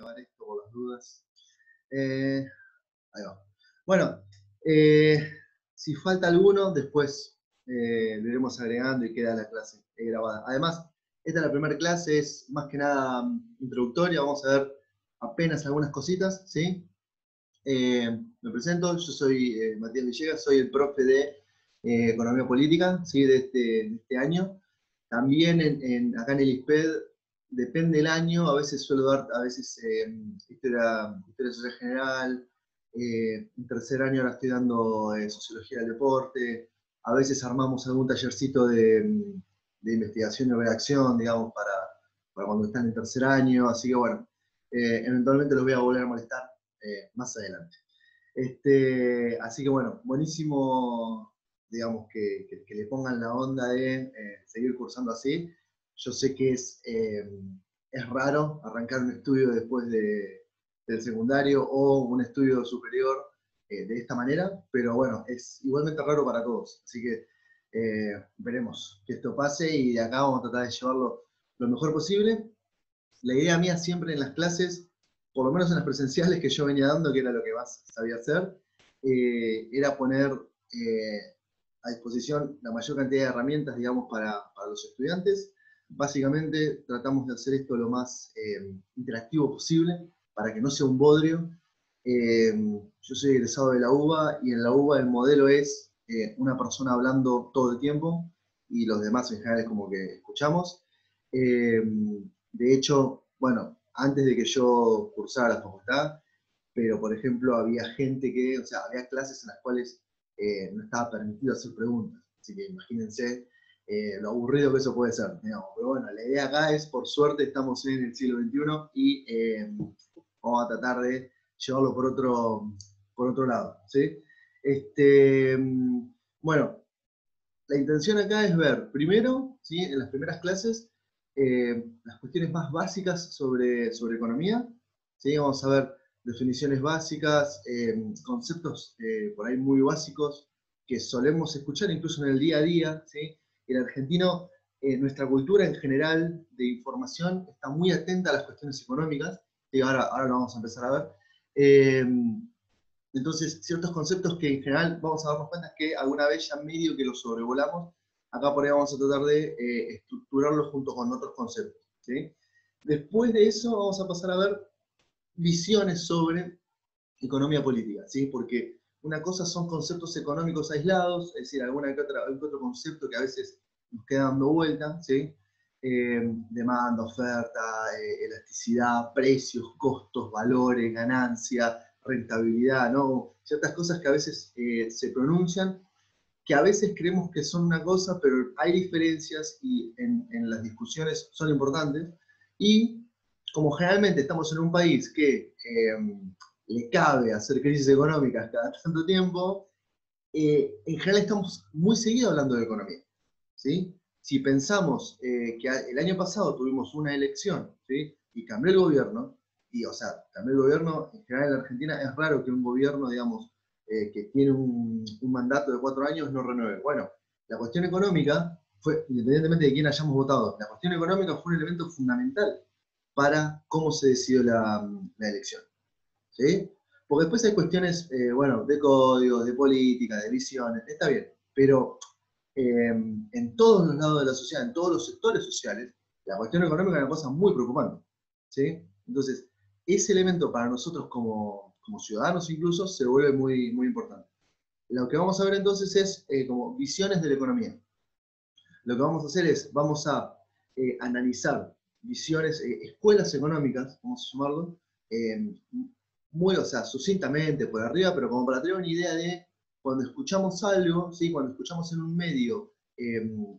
grabar esto por las dudas. Ahí va. Bueno, eh, si falta alguno, después lo iremos agregando y queda la clase grabada. Además, esta es la primera clase, es más que nada introductoria. Vamos a ver apenas algunas cositas, ¿sí? Me presento, yo soy Matías Villegas, soy el profe de Economía Política, ¿sí? de este año. También acá en el ISPED, depende del año, a veces suelo dar, historia social general, en tercer año ahora estoy dando Sociología del Deporte, a veces armamos algún tallercito de investigación y redacción, digamos, para cuando están en tercer año, así que bueno, eventualmente los voy a volver a molestar más adelante. Así que bueno, buenísimo, digamos, que le pongan la onda de seguir cursando así. Yo sé que es raro arrancar un estudio después del secundario o un estudio superior de esta manera, pero bueno, es igualmente raro para todos. Así que veremos que esto pase y de acá vamos a tratar de llevarlo lo mejor posible. La idea mía siempre en las clases, por lo menos en las presenciales que yo venía dando, que era lo que más sabía hacer, era poner a disposición la mayor cantidad de herramientas, digamos, para los estudiantes. Básicamente tratamos de hacer esto lo más interactivo posible, para que no sea un bodrio. Yo soy egresado de la UBA, y en la UBA el modelo es una persona hablando todo el tiempo, y los demás en general es como que escuchamos. De hecho, bueno, antes de que yo cursara la facultad, pero por ejemplo había gente que, o sea, había clases en las cuales no estaba permitido hacer preguntas. Así que imagínense lo aburrido que eso puede ser, digamos. Pero bueno, la idea acá es, por suerte, estamos en el siglo XXI y vamos a tratar de llevarlo por otro lado, ¿sí? Bueno, la intención acá es ver, primero, ¿sí? En las primeras clases, las cuestiones más básicas sobre economía, ¿sí? Vamos a ver definiciones básicas, conceptos por ahí muy básicos que solemos escuchar incluso en el día a día, ¿sí? El argentino, nuestra cultura en general de información está muy atenta a las cuestiones económicas, y ahora lo vamos a empezar a ver. Entonces, ciertos conceptos que en general vamos a darnos cuenta que alguna vez ya medio que los sobrevolamos, acá por ahí vamos a tratar de estructurarlos junto con otros conceptos, ¿sí? Después de eso vamos a pasar a ver visiones sobre economía política, ¿sí? Porque una cosa son conceptos económicos aislados, es decir, algún que otro concepto que a veces nos queda dando vuelta, ¿sí? Demanda, oferta, elasticidad, precios, costos, valores, ganancia, rentabilidad, ¿no? Ciertas cosas que a veces se pronuncian, que a veces creemos que son una cosa, pero hay diferencias y en las discusiones son importantes. Y como generalmente estamos en un país que le cabe hacer crisis económicas cada tanto tiempo, en general estamos muy seguido hablando de economía, ¿sí? Si pensamos que el año pasado tuvimos una elección, ¿sí? Y cambió el gobierno, y o sea, cambió el gobierno, en general en la Argentina es raro que un gobierno, digamos, que tiene un mandato de 4 años no renueve. Bueno, la cuestión económica fue, independientemente de quién hayamos votado, la cuestión económica fue un elemento fundamental para cómo se decidió la elección, ¿sí? Porque después hay cuestiones, bueno, de códigos, de política, de visiones, está bien, pero en todos los lados de la sociedad, en todos los sectores sociales, la cuestión económica es una cosa muy preocupante, ¿sí? Entonces, ese elemento para nosotros como ciudadanos incluso se vuelve muy, muy importante. Lo que vamos a ver entonces es como visiones de la economía. Lo que vamos a hacer es, vamos a analizar visiones, escuelas económicas, vamos a llamarlo, muy, o sea, sucintamente, por arriba, pero como para tener una idea de cuando escuchamos algo, ¿sí? Cuando escuchamos en un medio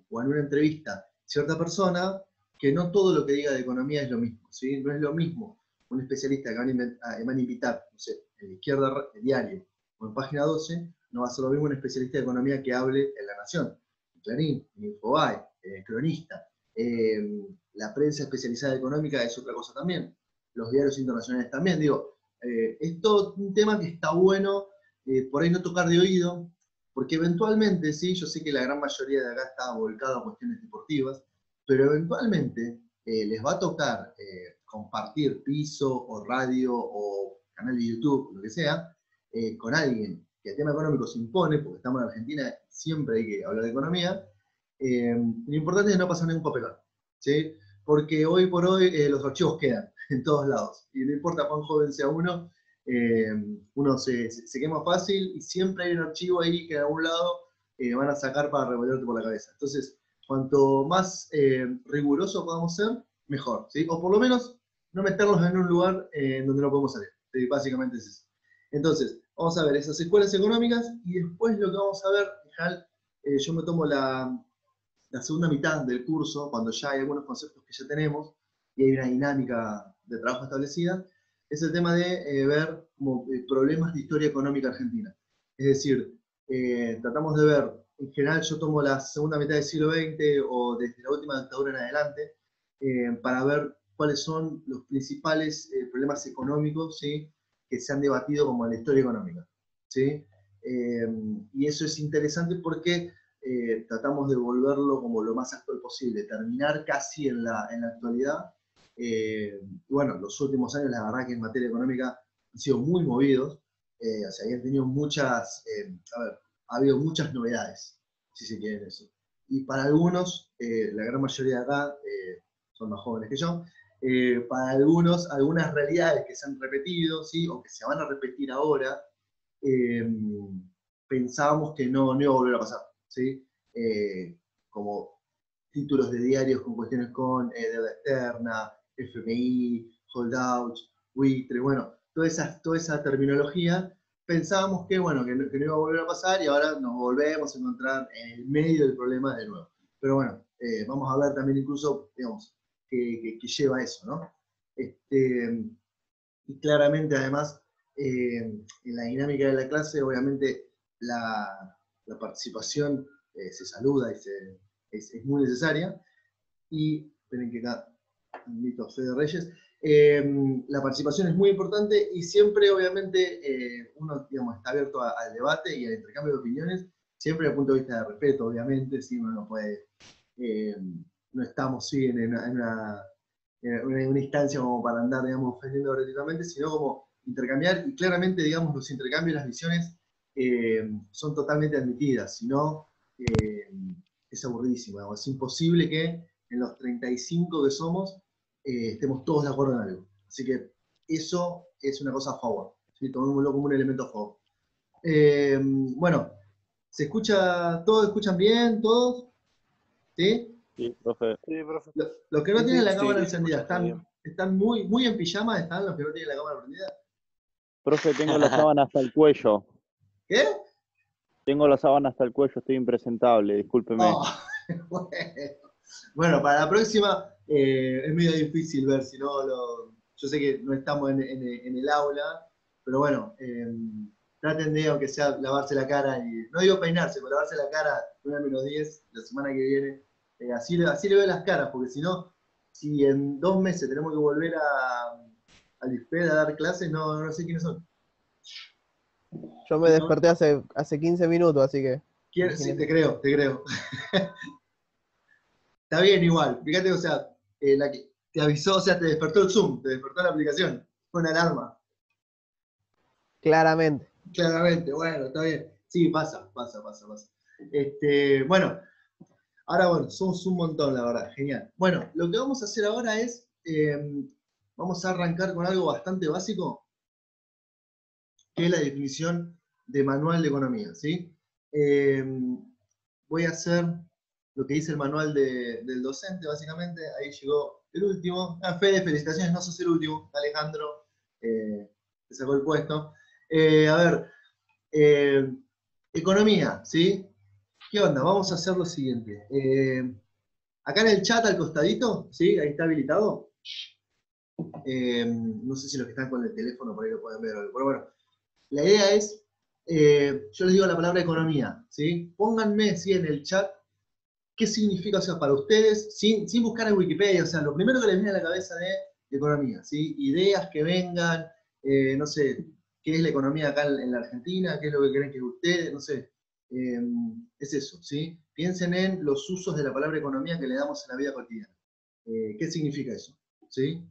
o en una entrevista cierta persona, que no todo lo que diga de economía es lo mismo, ¿sí? No es lo mismo un especialista que van a invitar, no sé, en la izquierda, el diario, o en página 12, no va a ser lo mismo un especialista de economía que hable en La Nación, en Clarín, en Infobae, Cronista. La prensa especializada económica es otra cosa también. Los diarios internacionales también, digo, es todo un tema que está bueno por ahí no tocar de oído, porque eventualmente, sí, yo sé que la gran mayoría de acá está volcada a cuestiones deportivas, pero eventualmente les va a tocar compartir piso o radio o canal de YouTube, lo que sea, con alguien que el tema económico se impone, porque estamos en Argentina, siempre hay que hablar de economía, lo importante es no pasar ningún papelón, ¿sí? Porque hoy por hoy los archivos quedan en todos lados, y no importa cuán joven sea uno, uno se quema fácil y siempre hay un archivo ahí que de algún lado van a sacar para revolverte por la cabeza. Entonces, cuanto más riguroso podamos ser, mejor, ¿sí? O por lo menos no meterlos en un lugar donde no podemos salir, ¿sí? Básicamente es eso. Entonces, vamos a ver esas escuelas económicas y después lo que vamos a ver, Jal, yo me tomo la segunda mitad del curso, cuando ya hay algunos conceptos que ya tenemos y hay una dinámica de trabajo establecida, es el tema de ver como, problemas de historia económica argentina. Es decir, tratamos de ver, en general yo tomo la segunda mitad del siglo XX o desde la última dictadura en adelante, para ver cuáles son los principales problemas económicos, ¿sí?, que se han debatido como en la historia económica, ¿sí? Y eso es interesante porque tratamos de volverlo como lo más actual posible, terminar casi en la actualidad. Y bueno, los últimos años, la verdad que en materia económica han sido muy movidos, o sea, habían tenido muchas, ha habido muchas novedades, si se quiere eso. Y para algunos, la gran mayoría de acá, son más jóvenes que yo, para algunos, algunas realidades que se han repetido, ¿sí?, o que se van a repetir ahora, eh, pensábamos que no iba a volver a pasar, ¿sí? Como títulos de diarios con cuestiones con deuda externa, FMI, holdouts, buitre, bueno, toda esa terminología, pensábamos que, bueno, que no iba a volver a pasar y ahora nos volvemos a encontrar en el medio del problema de nuevo. Pero bueno, vamos a ver también incluso, digamos, que lleva eso, ¿no? Y claramente, además, en la dinámica de la clase, obviamente, la participación se saluda y es muy necesaria. Y, esperen que acá invito a Fede Reyes, la participación es muy importante y siempre, obviamente, uno, digamos, está abierto al debate y al intercambio de opiniones, siempre desde el punto de vista de respeto, obviamente, si uno no puede, eh, no estamos, sí, en una instancia como para andar, digamos, ofendiendo gratuitamente, sino como intercambiar, y claramente, digamos, los intercambios y las visiones son totalmente admitidas, si no, es aburridísimo, digamos, es imposible que en los 35 que somos estemos todos de acuerdo en algo. Así que eso es una cosa a favor, ¿sí? Tomémoslo como un elemento a favor. Bueno, ¿se escucha todo? ¿Escuchan bien todos? ¿Sí? Sí, profe. Sí, profe. Los que no Sí, tienen sí, la cámara Sí, se encendida, escucha todo bien. ¿están muy en pijama? ¿Están los que no tienen la cámara prendida? profe, tengo la sábana hasta el cuello. ¿Qué? Tengo la sábana hasta el cuello, estoy impresentable, discúlpeme. Oh, bueno. Bueno, para la próxima es medio difícil ver, si no, yo sé que no estamos en el aula, pero bueno, traten de, aunque sea, lavarse la cara, y no digo peinarse, pero lavarse la cara 9-10 la semana que viene, así le veo las caras, porque si no, si en 2 meses tenemos que volver al ISPED a dar clases, no sé quiénes son. Yo me Si no, desperté hace 15 minutos, así que sí, te imagínese. creo, te creo. Está bien igual, fíjate, o sea, la que te avisó, o sea, te despertó el Zoom, te despertó la aplicación, fue una alarma, Claramente. claramente, bueno, está bien. Sí, pasa. Bueno, ahora bueno, somos un montón, la verdad, genial. Bueno, lo que vamos a hacer ahora es, vamos a arrancar con algo bastante básico, que es la definición de manual de economía, ¿sí? Voy a hacer lo que dice el manual del docente, básicamente. Ahí llegó el último. Fede, felicitaciones, no sos el último. Alejandro te sacó el puesto. A ver, economía, ¿sí? ¿Qué onda? Vamos a hacer lo siguiente. Acá en el chat al costadito, ¿sí? Ahí está habilitado. No sé si los que están con el teléfono por ahí lo pueden ver, pero bueno. La idea es, yo les digo la palabra economía, ¿sí? Pónganme, ¿sí?, en el chat qué significa, o sea, para ustedes, sin buscar en Wikipedia, o sea, lo primero que les viene a la cabeza de economía, ¿sí? Ideas que vengan, no sé, qué es la economía acá en la Argentina, qué es lo que creen que es ustedes, no sé. Es eso, ¿sí? Piensen en los usos de la palabra economía que le damos en la vida cotidiana. ¿Qué significa eso? ¿Sí?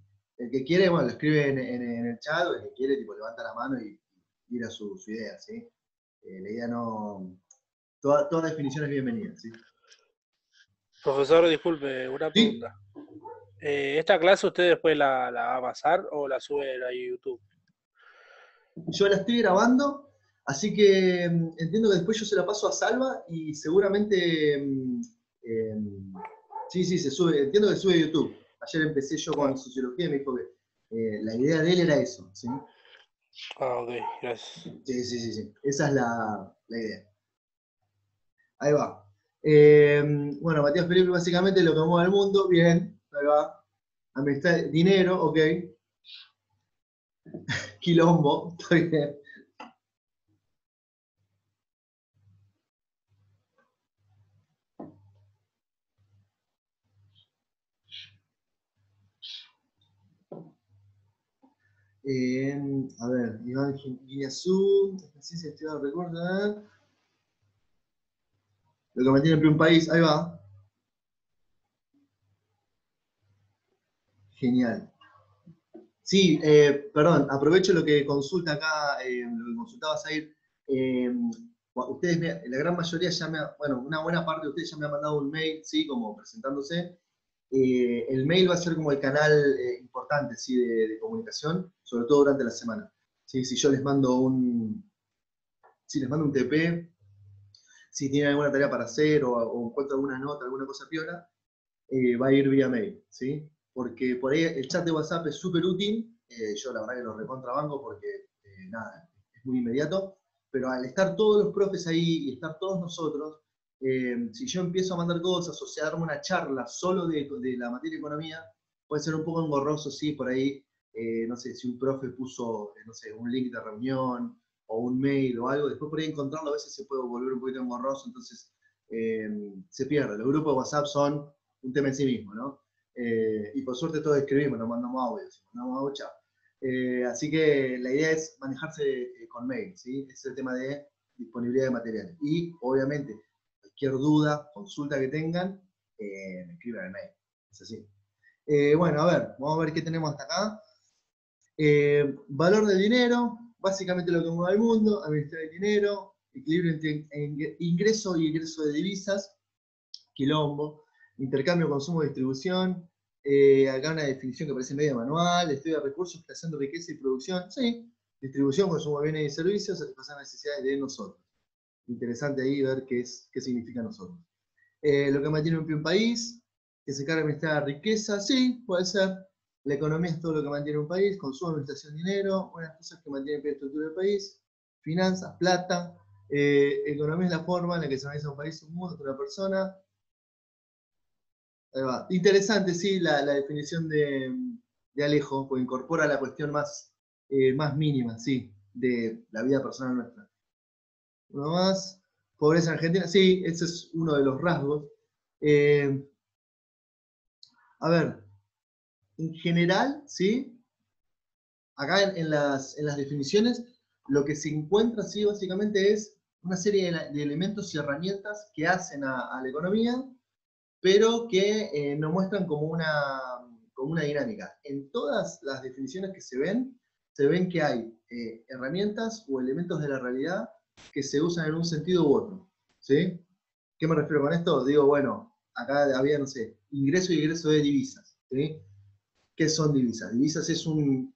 El que quiere, bueno, lo escribe en el chat, o el que quiere, tipo, levanta la mano y tira su idea, ¿sí? La idea no... Toda definición es bienvenida, ¿sí? Profesor, disculpe, una Sí, pregunta. ¿Esta clase usted después la va a pasar o la sube a YouTube? yo la estoy grabando, así que entiendo que después yo se la paso a Salva y seguramente... sí, sí, se sube, entiendo que sube a YouTube. Ayer empecé yo con sociología y me dijo que la idea de él era eso, ¿sí? Ah, ok, gracias. Sí, sí, sí, sí. Esa es la idea. Ahí va. Bueno, Matías Felipe básicamente lo que mueve al mundo, bien, ahí va. Amistad, dinero, ok. Quilombo, está bien. A ver, Iván Guiñazú, ciencia estudiada, recuerda. Lo que mantiene en un país, ahí va. Genial. Sí, perdón, aprovecho lo que consulta acá, lo que consultaba Zair. Ustedes, la gran mayoría ya bueno, una buena parte de ustedes ya me ha mandado un mail, ¿sí? Como presentándose. El mail va a ser como el canal importante, ¿sí? De comunicación, sobre todo durante la semana. ¿Sí? Si yo les mando si les mando un TP, si tienen alguna tarea para hacer o encuentro alguna nota, alguna cosa piola, va a ir vía mail, ¿sí? Porque por ahí el chat de WhatsApp es súper útil, yo la verdad que lo recontrabanco porque, nada, es muy inmediato, pero al estar todos los profes ahí y estar todos nosotros, si yo empiezo a mandar cosas o sea, darme una charla solo de la materia de economía, puede ser un poco engorroso, sí, por ahí, no sé, si un profe puso, no sé, un link de reunión o un mail o algo, después por ahí encontrarlo a veces se puede volver un poquito engorroso, entonces se pierde. Los grupos de WhatsApp son un tema en sí mismo, ¿no? Y por suerte todos escribimos, nos mandamos audios, chao. Así que la idea es manejarse con mail, ¿sí? Es el tema de disponibilidad de materiales. Y obviamente, cualquier duda, consulta que tengan, me escriban al mail. Es así. Bueno, a ver, vamos a ver qué tenemos hasta acá. Valor del dinero, básicamente lo que mueve al mundo, administrar el dinero, equilibrio entre ingreso y egreso de divisas, quilombo, intercambio, consumo, distribución, acá una definición que parece medio manual, estudio de recursos, creación de riqueza y producción, sí, distribución, consumo de bienes y servicios, satisfacer las necesidades de nosotros. Interesante ahí ver qué significa nosotros. Lo que mantiene un país, que se carga de administrar la riqueza, sí, puede ser. La economía es todo lo que mantiene un país, consumo, administración, dinero, unas cosas que mantienen la estructura del país, finanzas, plata, economía es la forma en la que se organiza un país, un mundo, una persona. Ahí va. Interesante, sí, la definición de Alejo, porque incorpora la cuestión más mínima, sí, de la vida personal nuestra. Uno más, pobreza en Argentina, sí, ese es uno de los rasgos. A ver, en general, ¿sí? Acá en las definiciones, lo que se encuentra, sí, básicamente es una serie de elementos y herramientas que hacen a la economía, pero que nos muestran como una dinámica. En todas las definiciones que se ven que hay herramientas o elementos de la realidad que se usan en un sentido u otro. ¿Sí? ¿Qué me refiero con esto? Digo, bueno, acá había, no sé, ingreso y egreso de divisas. ¿Sí? ¿Qué son divisas? Divisas es un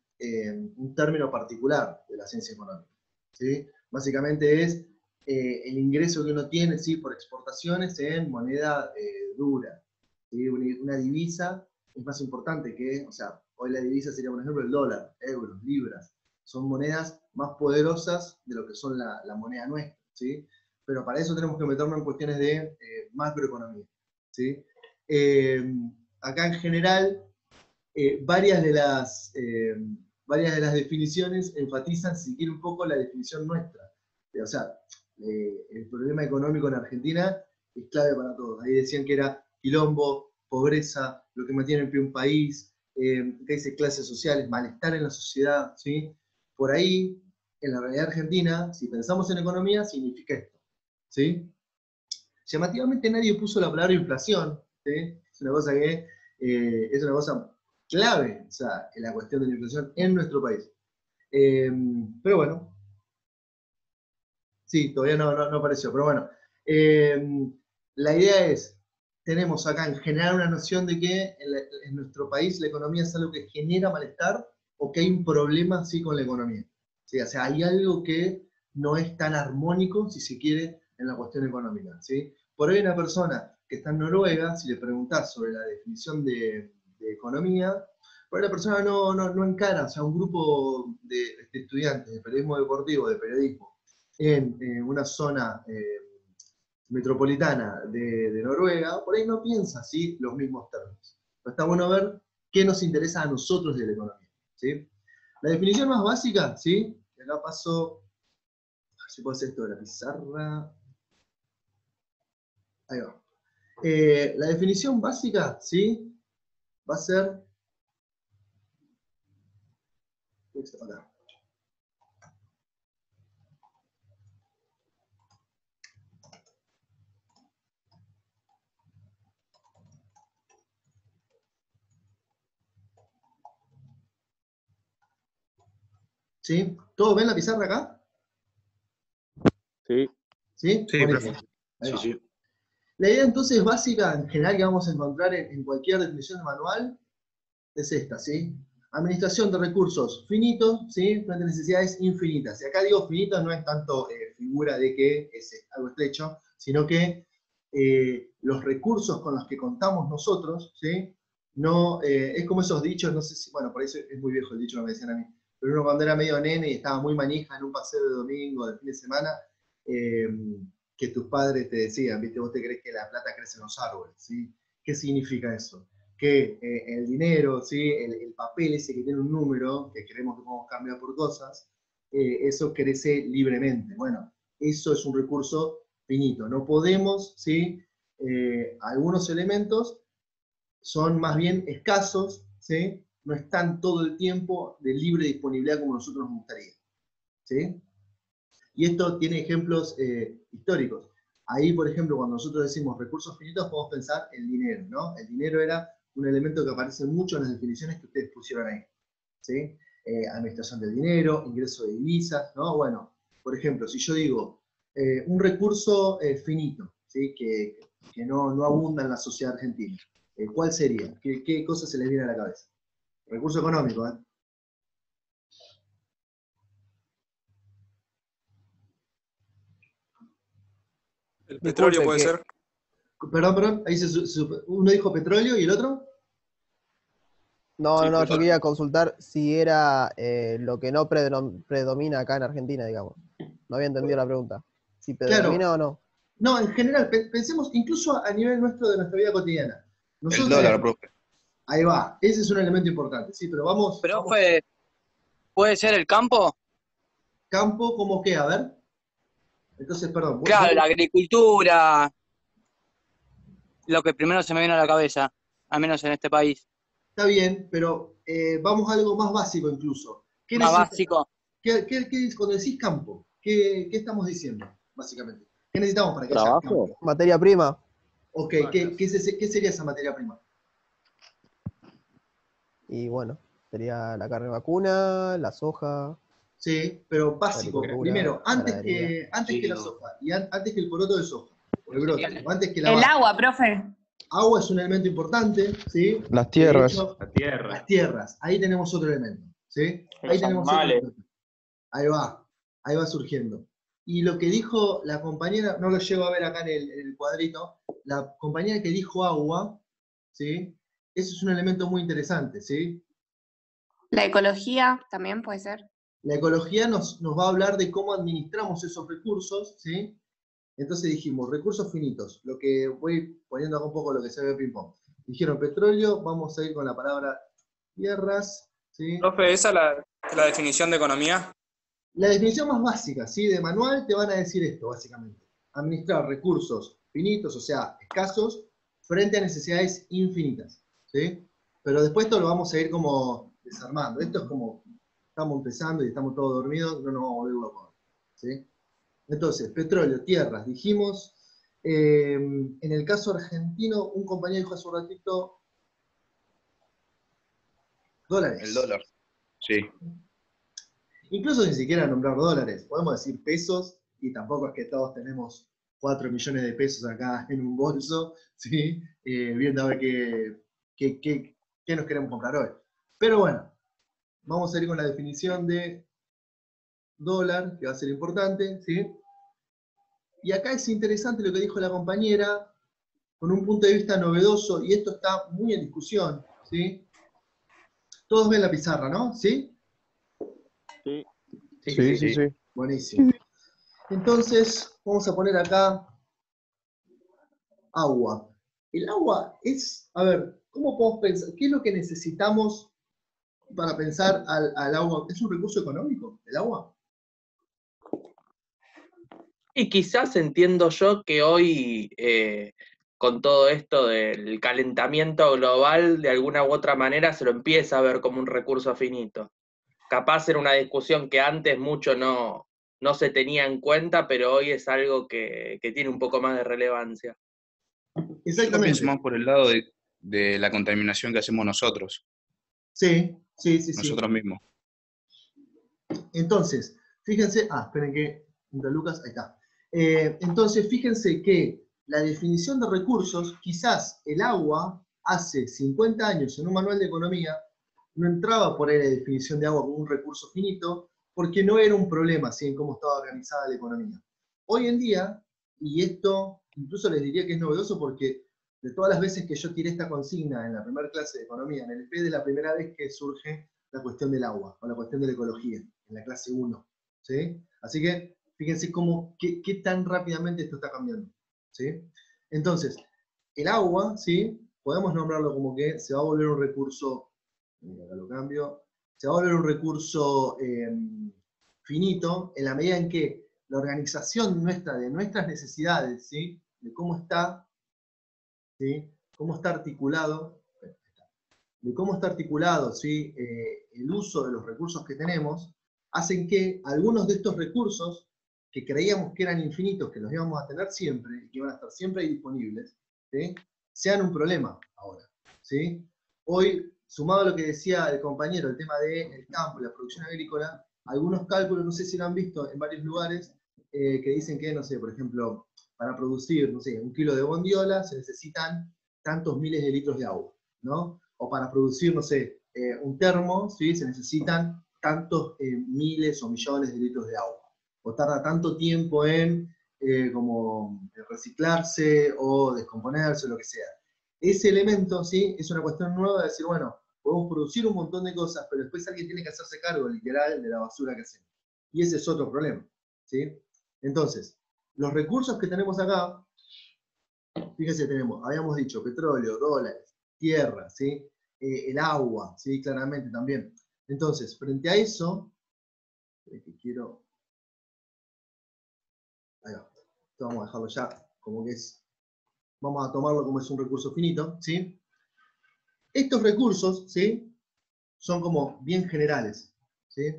término particular de la ciencia económica. ¿Sí? Básicamente es el ingreso que uno tiene, ¿sí? Por exportaciones en moneda dura. ¿Sí? Una divisa es más importante que, o sea, hoy la divisa sería, por ejemplo, el dólar, euros, libras. Son monedas más poderosas de lo que son la moneda nuestra. ¿Sí? Pero para eso tenemos que meternos en cuestiones de macroeconomía. ¿Sí? Acá en general, varias de las definiciones enfatizan, si quiere, un poco la definición nuestra. O sea, el problema económico en Argentina es clave para todos. Ahí decían que era quilombo, pobreza, lo que mantiene en pie un país, que dice clases sociales, malestar en la sociedad, ¿sí? Por ahí, en la realidad argentina, si pensamos en economía, significa esto, ¿sí? Llamativamente nadie puso la palabra inflación, ¿sí? Es una cosa clave, o sea, en la cuestión de la inflación en nuestro país. Pero bueno, sí, todavía no apareció, pero bueno. La idea es, tenemos acá en generar una noción de que en nuestro país la economía es algo que genera malestar o que hay un problema sí con la economía. ¿Sí? O sea, hay algo que no es tan armónico, si se quiere, en la cuestión económica. ¿Sí? Por ahí una persona que está en Noruega, si le preguntás sobre la definición de economía, por ahí la persona no encara, o sea, un grupo de estudiantes de periodismo deportivo, de periodismo, en una zona metropolitana de Noruega, por ahí no piensa ¿sí? los mismos términos. Pero está bueno ver qué nos interesa a nosotros de la economía. ¿Sí? La definición más básica, ¿sí? Y acá paso, a ver si puedo hacer esto de la pizarra. Ahí va. La definición básica, ¿sí? Va a ser... Acá. ¿Sí? ¿Todos ven la pizarra acá? Sí. ¿Sí? Sí, Buenísimo. profe. Ahí Sí, va. sí. La idea entonces básica, en general, que vamos a encontrar en cualquier definición de manual, es esta, ¿sí? Administración de recursos finitos, ¿sí? Frente a necesidades infinitas. Y acá digo finitos no es tanto figura de que es algo estrecho, sino que los recursos con los que contamos nosotros, ¿sí? No, es como esos dichos, no sé si, bueno, por eso es muy viejo el dicho que me decían a mí, pero uno cuando era medio nene y estaba muy manija en un paseo de domingo, de fin de semana, eh, que tus padres te decían, ¿viste? Vos te crees que la plata crece en los árboles, ¿sí? ¿Qué significa eso? Que el dinero, ¿sí? el papel ese que tiene un número, que creemos que podemos cambiar por cosas, eso crece libremente. Bueno, eso es un recurso finito. No podemos, ¿sí? Algunos elementos son más bien escasos, ¿sí? No están todo el tiempo de libre disponibilidad como nosotros nos gustaría. ¿Sí? Y esto tiene ejemplos históricos. Ahí, por ejemplo, cuando nosotros decimos recursos finitos, podemos pensar el dinero, ¿no? El dinero era un elemento que aparece mucho en las definiciones que ustedes pusieron ahí, ¿sí? Administración del dinero, ingreso de divisas, ¿no? Bueno, por ejemplo, si yo digo un recurso finito, ¿sí? Que no abunda en la sociedad argentina, ¿cuál sería? ¿Qué cosa se les viene a la cabeza? Recurso económico, ¿eh? El petróleo Disculpe, puede que ser. Perdón, ahí uno dijo petróleo y el otro. Sí, no, yo quería petróleo. consultar si era lo que no predomina acá en Argentina, digamos. No había entendido la pregunta. Si Claro, predomina o no. no, en general, pensemos incluso a nivel nuestro de nuestra vida cotidiana. El Nosotros dólar, tenemos, profe. ahí va, ese es un elemento importante, sí, pero vamos Profe, ¿puede ser el campo? campo como qué, a ver. Entonces, perdón, Claro, la agricultura, lo que primero se me viene a la cabeza, al menos en este país. está bien, pero vamos a algo más básico incluso. ¿Qué Más necesitamos? básico. Cuando decís campo, ¿qué estamos diciendo, básicamente? ¿Qué necesitamos para que haya ¿Trabajo? campo? Materia prima. Ok, ¿qué sería esa materia prima? Y bueno, sería la carne vacuna, la soja, Sí, pero la básico. agricultura, Primero, antes ganadería. que la soja, y antes que el poroto de soja, o el brote, o antes que la El vaca. agua, profe. Agua es un elemento importante, ¿sí? Las Que de tierras. hecho, La tierra. las tierras, ahí tenemos otro elemento, ¿sí? Ahí Los tenemos otro animales. elemento. Ahí va surgiendo. Y lo que dijo la compañera, no lo llego a ver acá en el cuadrito, la compañera que dijo agua, ¿sí? Eso es un elemento muy interesante, ¿sí? La ecología también puede ser. La ecología nos va a hablar de cómo administramos esos recursos, ¿sí? Entonces dijimos, recursos finitos, lo que voy poniendo acá un poco lo que se ve ping-pong. Dijeron petróleo, vamos a ir con la palabra tierras, ¿sí? Profe, ¿esa es la definición de economía? La definición más básica, ¿sí? De manual te van a decir esto, básicamente. Administrar recursos finitos, o sea, escasos, frente a necesidades infinitas, ¿sí? Pero después esto lo vamos a ir como desarmando. Esto es como, estamos empezando y estamos todos dormidos, no nos vamos a volver locos, ¿sí? Entonces, petróleo, tierras, dijimos. En el caso argentino, un compañero dijo hace un ratito, Dólares. El dólar. Sí. Incluso ni siquiera nombrar dólares, podemos decir pesos, y tampoco es que todos tenemos 4 millones de pesos acá en un bolso, ¿sí? Viendo a ver qué nos queremos comprar hoy. Pero bueno, vamos a ir con la definición de dólar, que va a ser importante, ¿sí? Y acá es interesante lo que dijo la compañera, con un punto de vista novedoso, y esto está muy en discusión, ¿sí? Todos ven la pizarra, ¿no? ¿Sí? Sí. Sí. Buenísimo. Entonces, vamos a poner acá agua. El agua es, a ver, ¿cómo podemos pensar? ¿Qué es lo que necesitamos para pensar al agua? ¿Es un recurso económico, el agua? Y quizás entiendo yo que hoy, con todo esto del calentamiento global, de alguna u otra manera se lo empieza a ver como un recurso finito. Capaz era una discusión que antes mucho no se tenía en cuenta, pero hoy es algo que tiene un poco más de relevancia. Yo lo Exactamente. pienso más por el lado de la contaminación que hacemos nosotros, Sí. nosotros mismos. Entonces, fíjense, esperen que, Lucas, ahí está. Entonces, fíjense que la definición de recursos, quizás el agua, hace 50 años en un manual de economía, no entraba por ahí la definición de agua como un recurso finito, porque no era un problema, ¿sí?, en cómo estaba organizada la economía. Hoy en día, y esto incluso les diría que es novedoso porque de todas las veces que yo tiré esta consigna en la primera clase de economía, en el EP, de la primera vez que surge la cuestión del agua, o la cuestión de la ecología, en la clase 1, ¿sí? Así que, fíjense qué tan rápidamente esto está cambiando, ¿sí? Entonces, el agua, ¿sí?, podemos nombrarlo como que se va a volver un recurso, acá lo cambio, se va a volver un recurso finito en la medida en que la organización nuestra, de nuestras necesidades, ¿sí?, de cómo está, ¿sí?, cómo está articulado, ¿sí?, el uso de los recursos que tenemos, hacen que algunos de estos recursos, que creíamos que eran infinitos, que los íbamos a tener siempre, y que iban a estar siempre ahí disponibles, ¿sí?, sean un problema ahora, ¿sí? Hoy, sumado a lo que decía el compañero, el tema del campo, la producción agrícola, algunos cálculos, no sé si lo han visto en varios lugares, que dicen que, no sé, por ejemplo, para producir, no sé, 1 kilo de bondiola se necesitan tantos miles de litros de agua, ¿no? O para producir, no sé, un termo, ¿sí?, se necesitan tantos miles o millones de litros de agua. O tarda tanto tiempo en como reciclarse o descomponerse, o lo que sea. Ese elemento, ¿sí?, es una cuestión nueva de decir, bueno, podemos producir un montón de cosas, pero después alguien tiene que hacerse cargo, literal, de la basura que hacemos. Y ese es otro problema, ¿sí? Entonces, los recursos que tenemos acá, fíjense, habíamos dicho, petróleo, dólares, tierra, ¿sí?, el agua, ¿sí?, claramente también. Entonces, frente a eso, ahí va. Esto vamos a dejarlo ya como que es, vamos a tomarlo como es un recurso finito, ¿sí? Estos recursos, ¿sí?, son como bien generales, ¿sí?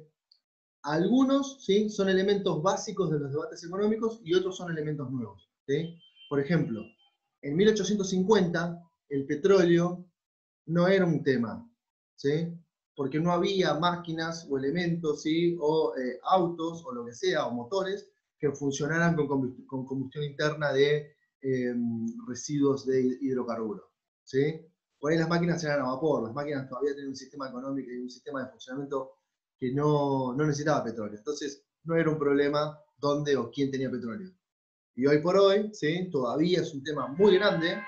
Algunos, ¿sí?, son elementos básicos de los debates económicos y otros son elementos nuevos, ¿sí? Por ejemplo, en 1850 el petróleo no era un tema, ¿sí?, porque no había máquinas o elementos, ¿sí?, o autos o lo que sea, o motores que funcionaran con combustión interna de residuos de hidrocarburos, ¿sí? Por ahí las máquinas eran a vapor, las máquinas todavía tienen un sistema económico y un sistema de funcionamiento que no necesitaba petróleo. Entonces, no era un problema dónde o quién tenía petróleo. Y hoy por hoy, ¿sí?, todavía es un tema muy grande.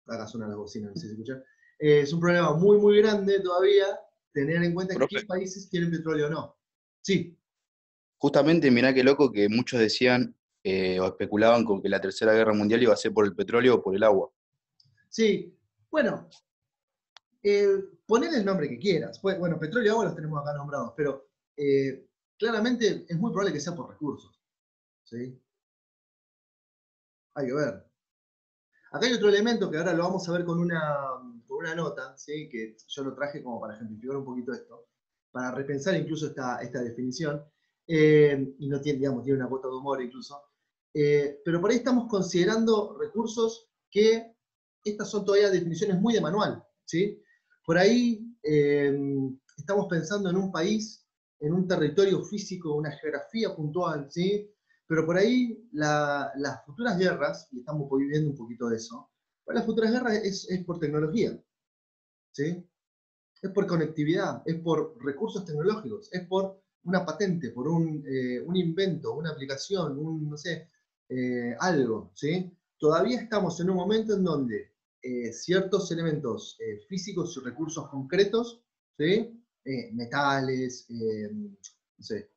Acá suena la bocina, no sé si se escucha. Es un problema muy, muy grande todavía tener en cuenta Profe. qué países quieren petróleo o no. Sí. Justamente, mirá qué loco que muchos decían o especulaban con que la Tercera Guerra Mundial iba a ser por el petróleo o por el agua. Sí. Bueno, ponele el nombre que quieras. Bueno, petróleo y agua los tenemos acá nombrados, pero claramente es muy probable que sea por recursos, ¿sí? Hay que ver. Acá hay otro elemento que ahora lo vamos a ver con una nota, ¿sí?, que yo lo traje como para ejemplificar un poquito esto, para repensar incluso esta definición, y no tiene, digamos, tiene una cuota de humor incluso, pero por ahí estamos considerando recursos que estas son todavía definiciones muy de manual, ¿sí? Por ahí estamos pensando en un país, en un territorio físico, una geografía puntual, ¿sí? Pero por ahí las futuras guerras, y estamos viviendo un poquito de eso, pero las futuras guerras es por tecnología, ¿sí? Es por conectividad, es por recursos tecnológicos, es por una patente, por un invento, una aplicación, no sé, algo, ¿sí? Todavía estamos en un momento en donde ciertos elementos físicos y recursos concretos, ¿sí? Metales, no sé,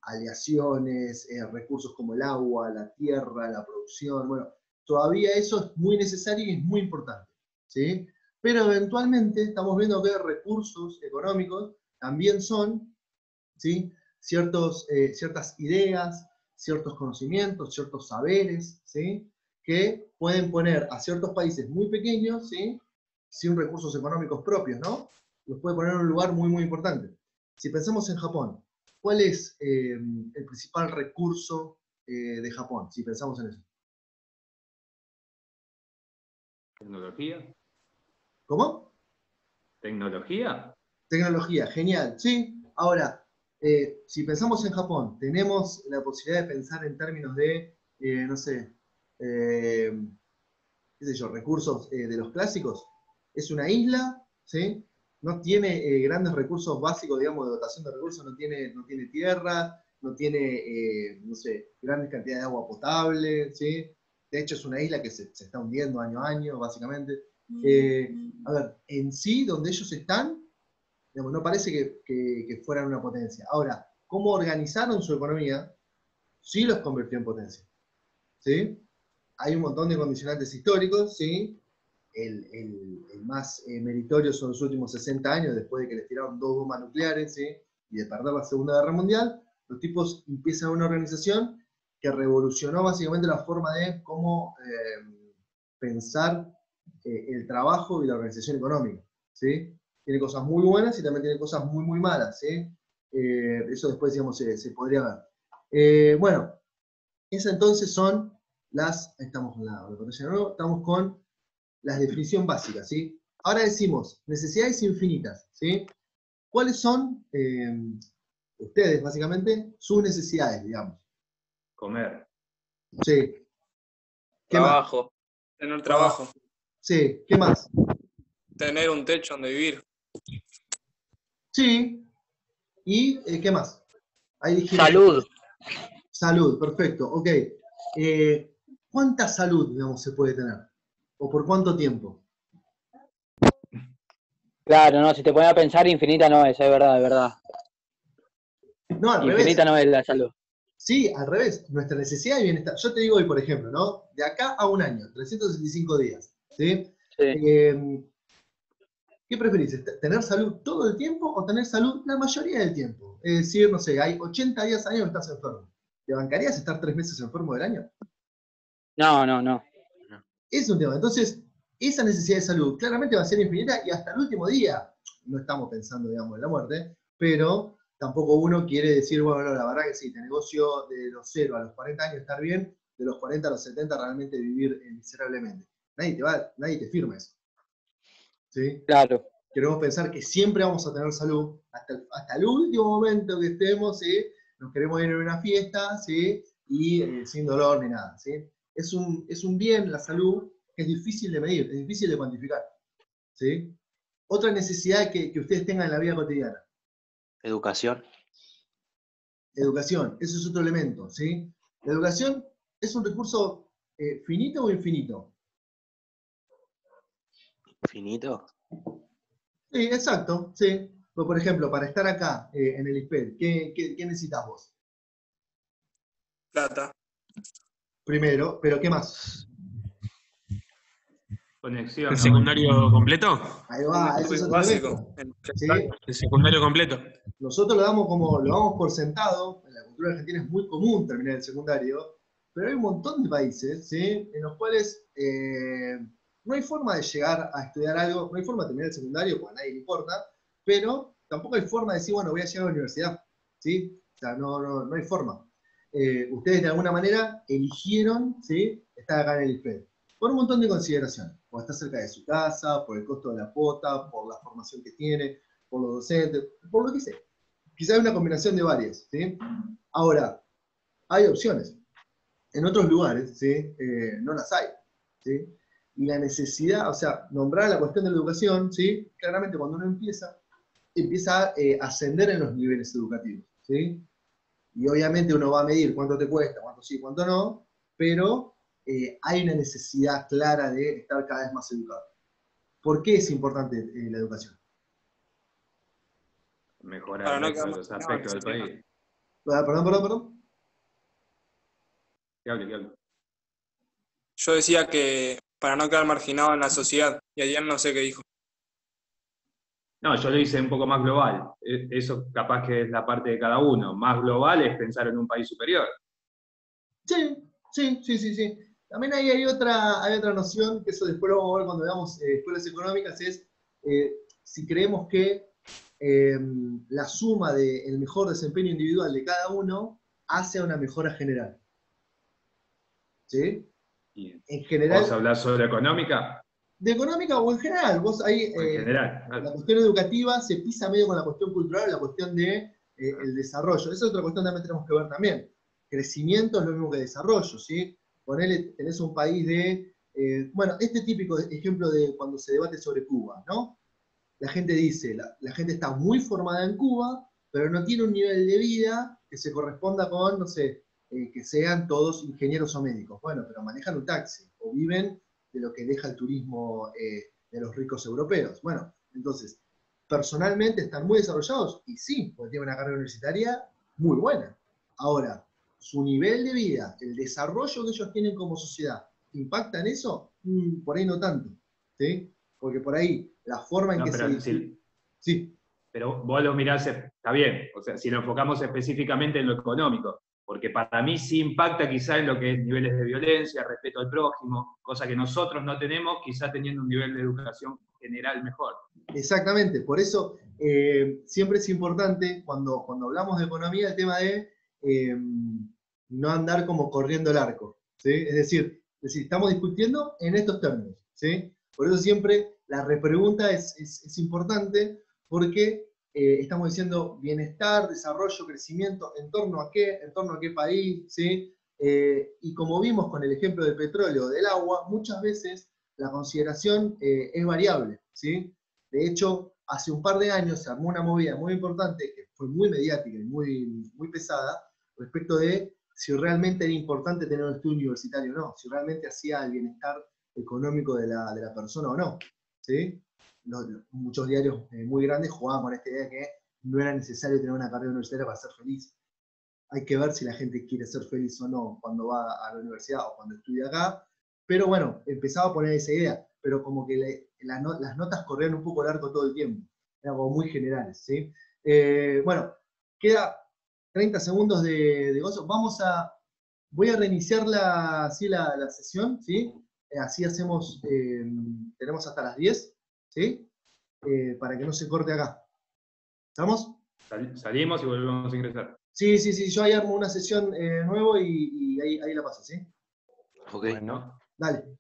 aleaciones, recursos como el agua, la tierra, la producción, bueno, todavía eso es muy necesario y es muy importante, ¿sí? Pero eventualmente estamos viendo que recursos económicos también son, ¿sí? Ciertas ideas, ciertos conocimientos, ciertos saberes, ¿sí? Que pueden poner a ciertos países muy pequeños, ¿sí? Sin recursos económicos propios, ¿no? Los puede poner en un lugar muy, muy importante. Si pensamos en Japón, ¿cuál es el principal recurso de Japón? Si pensamos en eso. Tecnología. ¿Cómo? Tecnología. Tecnología, genial. Sí, ahora, si pensamos en Japón, tenemos la posibilidad de pensar en términos de, no sé, qué sé yo, recursos de los clásicos. Es una isla, ¿sí? No tiene grandes recursos básicos, digamos, de dotación de recursos, no tiene tierra, no tiene, no sé, grandes cantidades de agua potable, ¿sí? De hecho, es una isla que se está hundiendo año a año, básicamente. A ver, en sí, donde ellos están, digamos, no parece que fueran una potencia. Ahora, ¿cómo organizaron su economía? Sí los convirtió en potencia, ¿sí? Hay un montón de condicionantes históricos, ¿sí? El más meritorio son los últimos 60 años, después de que les tiraron 2 bombas nucleares, ¿sí? Y de perder la Segunda Guerra Mundial, los tipos empiezan una organización que revolucionó básicamente la forma de cómo pensar el trabajo y la organización económica, ¿sí? Tiene cosas muy buenas y también tiene cosas muy, muy malas, ¿sí? Eso después, digamos, se podría ver. Bueno, esas entonces son estamos con la pantalla de nuevo, estamos con la definición básica, ¿sí? Ahora decimos, necesidades infinitas, ¿sí? ¿Cuáles son, ustedes, básicamente, sus necesidades, digamos? Comer. Sí. ¿Qué más? Trabajo. Tener trabajo. Sí, ¿qué más? Tener un techo donde vivir. Sí. ¿Y qué más? Ahí dijimos. Salud. Salud, perfecto, ok. ¿Cuánta salud, digamos, se puede tener? ¿O por cuánto tiempo? Claro, no, si te pones a pensar, infinita no es verdad, es verdad. No, al revés. Infinita no es la salud. Sí, al revés. Nuestra necesidad de bienestar. Yo te digo hoy, por ejemplo, ¿no? De acá a un año, 365 días, ¿sí? Sí. ¿Qué preferís? ¿Tener salud todo el tiempo o tener salud la mayoría del tiempo? Es decir, no sé, hay 80 días al año que estás enfermo. ¿Te bancarías estar 3 meses enfermo del año? No. Es un tema. Entonces, esa necesidad de salud claramente va a ser infinita y hasta el último día, no estamos pensando, digamos, en la muerte, pero tampoco uno quiere decir, bueno, no, la verdad que sí, te negocio de los 0 a los 40 años estar bien, de los 40 a los 70 realmente vivir miserablemente. Nadie te firma eso. ¿Sí? Claro. Queremos pensar que siempre vamos a tener salud, hasta el último momento que estemos, ¿sí? Nos queremos ir a una fiesta, ¿sí? Y sin dolor ni nada, ¿sí? Es un bien, la salud, que es difícil de medir, es difícil de cuantificar, ¿sí? Otra necesidad que ustedes tengan en la vida cotidiana. Educación. Educación, eso es otro elemento, ¿sí? La educación es un recurso finito o infinito. ¿Finito? Sí, exacto, sí. Pues, por ejemplo, para estar acá en el ISPED, ¿qué necesitas vos? Plata. Primero, pero ¿qué más? Conexión. ¿El secundario completo? Ahí va, ese es otro Básico. elemento. ¿Sí? El secundario completo. Nosotros lo damos por sentado, en la cultura argentina es muy común terminar el secundario, pero hay un montón de países, ¿sí? En los cuales no hay forma de llegar a estudiar algo, no hay forma de terminar el secundario, porque a nadie le importa, pero tampoco hay forma de decir, bueno, voy a llegar a la universidad, ¿sí? O sea, no hay forma. Ustedes de alguna manera eligieron, ¿sí? Estar acá en el ISPED, por un montón de consideraciones, por estar cerca de su casa, por el costo de la cuota, por la formación que tiene, por los docentes, por lo que sea. Quizás hay una combinación de varias, ¿sí? Ahora, hay opciones. En otros lugares, ¿sí? No las hay, ¿sí? Y la necesidad, o sea, nombrar la cuestión de la educación, ¿sí? Claramente cuando uno empieza a ascender en los niveles educativos, ¿sí? Y obviamente uno va a medir cuánto te cuesta, cuánto sí, cuánto no, pero hay una necesidad clara de estar cada vez más educado. ¿Por qué es importante la educación? Mejorar Para el no resto de quedar los marginado en aspectos del ese tema. país. Perdón. Que hable. Yo decía que para no quedar marginado en la sociedad, y Adrián no sé qué dijo. No, yo lo hice un poco más global. Eso capaz que es la parte de cada uno. Más global es pensar en un país superior. Sí. También ahí hay otra noción, que eso después lo vamos a ver cuando veamos escuelas económicas, es si creemos que la suma del mejor desempeño individual de cada uno hace una mejora general. ¿Sí? En general. ¿Vos hablás sobre económica? De económica o en general, vos ahí, En general. la cuestión educativa se pisa medio con la cuestión cultural, la cuestión de el desarrollo. Esa es otra cuestión que también tenemos que ver también. Crecimiento es lo mismo que desarrollo, ¿sí? Ponele, tenés un país de, bueno, este típico ejemplo de cuando se debate sobre Cuba, ¿no? La gente dice, la gente está muy formada en Cuba, pero no tiene un nivel de vida que se corresponda con, no sé, que sean todos ingenieros o médicos. Bueno, pero manejan un taxi, o viven de lo que deja el turismo de los ricos europeos. Bueno, entonces, personalmente están muy desarrollados, y sí, porque tienen una carrera universitaria muy buena. Ahora, su nivel de vida, el desarrollo que ellos tienen como sociedad, ¿impacta en eso? Por ahí no tanto, ¿sí? Porque por ahí, la forma en que se... Sí. Pero vos lo mirás, está bien, o sea, si lo enfocamos específicamente en lo económico, porque para mí sí impacta quizá en lo que es niveles de violencia, respeto al prójimo, cosa que nosotros no tenemos, quizá teniendo un nivel de educación general mejor. Exactamente, por eso siempre es importante, cuando hablamos de economía, el tema de no andar como corriendo el arco, ¿sí? Es decir, estamos discutiendo en estos términos, ¿sí? Por eso siempre la repregunta es importante, porque estamos diciendo bienestar, desarrollo, crecimiento, ¿en torno a qué? ¿En torno a qué país? ¿Sí? Y como vimos con el ejemplo del petróleo o del agua, muchas veces la consideración es variable, ¿sí? De hecho, hace un par de años se armó una movida muy importante, que fue muy mediática y muy pesada, respecto de si realmente era importante tener un estudio universitario o no, si realmente hacía el bienestar económico de la persona o no, ¿sí? Muchos diarios muy grandes jugaban con esta idea de que no era necesario tener una carrera universitaria para ser feliz. Hay que ver si la gente quiere ser feliz o no cuando va a la universidad o cuando estudia acá, pero bueno, empezaba a poner esa idea, pero como que las notas corrían un poco largo todo el tiempo, eran como muy generales, ¿sí? Bueno, queda 30 segundos de gozo. Voy a reiniciar la sesión, ¿sí? Así hacemos, tenemos hasta las 10, ¿sí? Para que no se corte acá. ¿Estamos? Salimos y volvemos a ingresar. Sí, yo ahí armo una sesión nuevo y ahí la paso, ¿sí? Ok. Bueno. Dale.